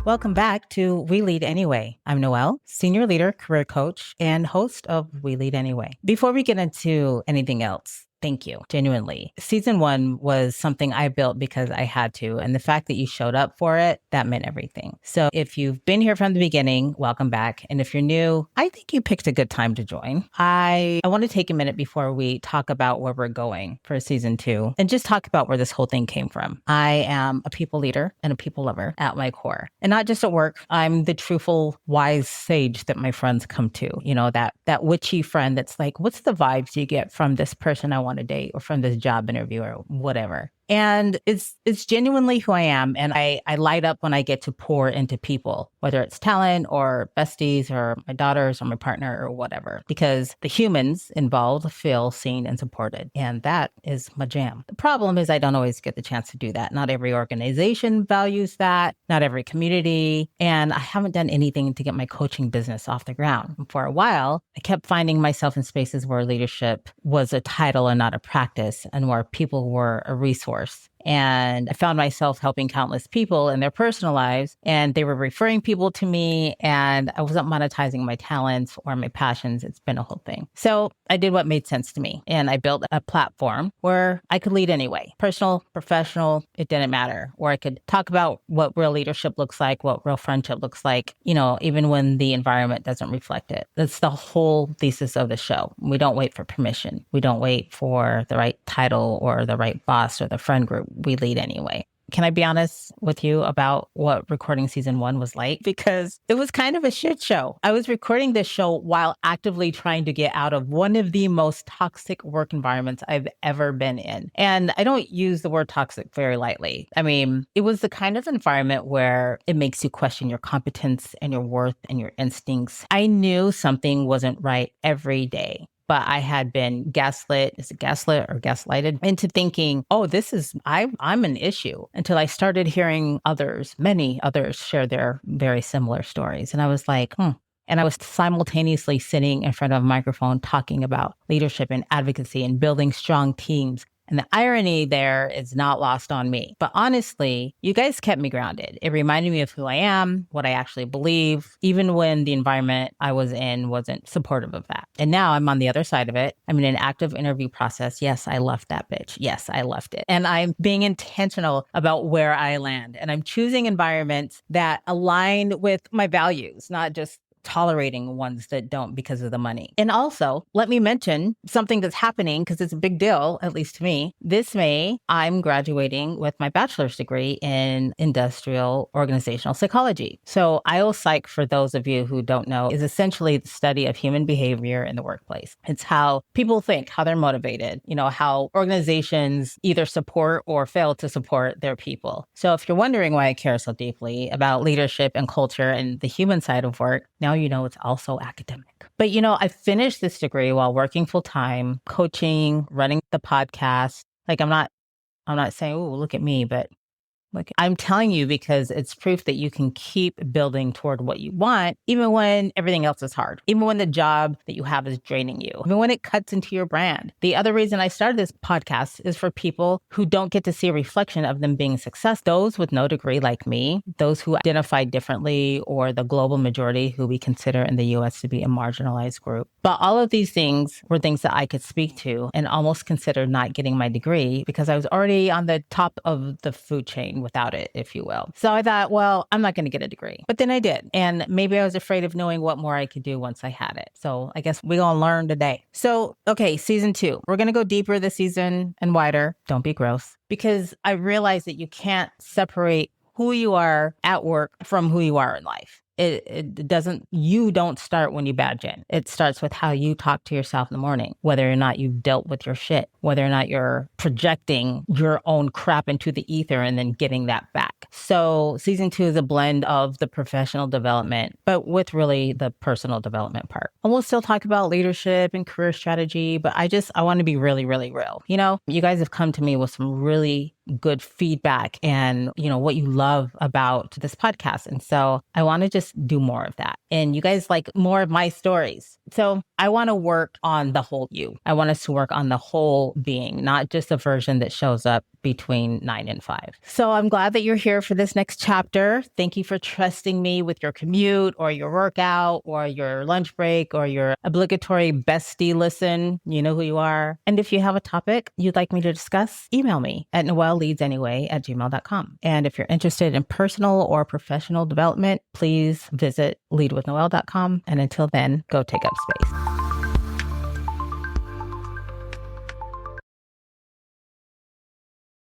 Welcome back to We Lead Anyway. I'm Noelle, senior leader, career coach, and host of We Lead Anyway. Before we get into anything else, thank you, genuinely. Season 1 was something I built because I had to, and the fact that you showed up for it, that meant everything. So if you've been here from the beginning, welcome back. And if you're new, I think you picked a good time to join. I want to take a minute before we talk about where we're going for season 2 and just talk about where this whole thing came from. I am a people leader and a people lover at my core. And not just at work, I'm the truthful, wise sage that my friends come to. You know, that witchy friend that's like, what's the vibes you get from this person I want to date or from this job interview or whatever. And it's genuinely who I am. And I light up when I get to pour into people, whether it's talent or besties or my daughters or my partner or whatever, because the humans involved feel seen and supported. And that is my jam. The problem is I don't always get the chance to do that. Not every organization values that, not every community. And I haven't done anything to get my coaching business off the ground. And for a while, I kept finding myself in spaces where leadership was a title and not a practice, and where people were a resource. And I found myself helping countless people in their personal lives, and they were referring people to me, and I wasn't monetizing my talents or my passions. It's been a whole thing. So I did what made sense to me, and I built a platform where I could lead anyway. Personal, professional, it didn't matter. Where I could talk about what real leadership looks like, what real friendship looks like, you know, even when the environment doesn't reflect it. That's the whole thesis of the show. We don't wait for permission. We don't wait for the right title or the right boss or the friend group. We lead anyway. Can I be honest with you about what recording season 1 was like? Because it was kind of a shit show. I was recording this show while actively trying to get out of one of the most toxic work environments I've ever been in. And I don't use the word toxic very lightly. I mean, it was the kind of environment where it makes you question your competence and your worth and your instincts. I knew something wasn't right every day. But I had been gaslit or gaslighted into thinking, oh, I'm an issue, until I started hearing many others share their very similar stories. And I was like, And I was simultaneously sitting in front of a microphone talking about leadership and advocacy and building strong teams. And the irony there is not lost on me. But honestly, you guys kept me grounded. It reminded me of who I am, what I actually believe, even when the environment I was in wasn't supportive of that. And now I'm on the other side of it. I'm in an active interview process. Yes, I left that bitch. Yes, I left it. And I'm being intentional about where I land. And I'm choosing environments that align with my values, not just tolerating ones that don't because of the money. And also, let me mention something that's happening, because it's a big deal, at least to me. This May, I'm graduating with my bachelor's degree in industrial organizational psychology. So IO Psych, for those of you who don't know, is essentially the study of human behavior in the workplace. It's how people think, how they're motivated, you know, how organizations either support or fail to support their people. So if you're wondering why I care so deeply about leadership and culture and the human side of work, now you know it's also academic. But you know, I finished this degree while working full time, coaching, running the podcast. Like I'm not saying, oh, look at me, but like, I'm telling you because it's proof that you can keep building toward what you want, even when everything else is hard, even when the job that you have is draining you, even when it cuts into your brand. The other reason I started this podcast is for people who don't get to see a reflection of them being success. Those with no degree like me, those who identify differently, or the global majority who we consider in the US to be a marginalized group. But all of these things were things that I could speak to and almost consider not getting my degree because I was already on the top of the food chain without it, if you will. So I thought, well, I'm not going to get a degree. But then I did. And maybe I was afraid of knowing what more I could do once I had it. So I guess we're going to learn today. So, okay, season 2. We're going to go deeper this season and wider. Don't be gross. Because I realized that you can't separate who you are at work from who you are in life. You don't start when you badge in. It starts with how you talk to yourself in the morning, whether or not you've dealt with your shit, whether or not you're projecting your own crap into the ether and then getting that back. So season 2 is a blend of the professional development, but with really the personal development part. And we'll still talk about leadership and career strategy, but I want to be really, really real. You know, you guys have come to me with some really good feedback and, you know, what you love about this podcast. And so I want to just do more of that. And you guys like more of my stories. So I want to work on the whole you. I want us to work on the whole being, not just a version that shows up between 9 and 5. So I'm glad that you're here for this next chapter. Thank you for trusting me with your commute or your workout or your lunch break or your obligatory bestie listen. You know who you are. And if you have a topic you'd like me to discuss, email me at noelleleadsanyway@gmail.com. And if you're interested in personal or professional development, please visit leadwithnoelle.com. And until then, go take up space.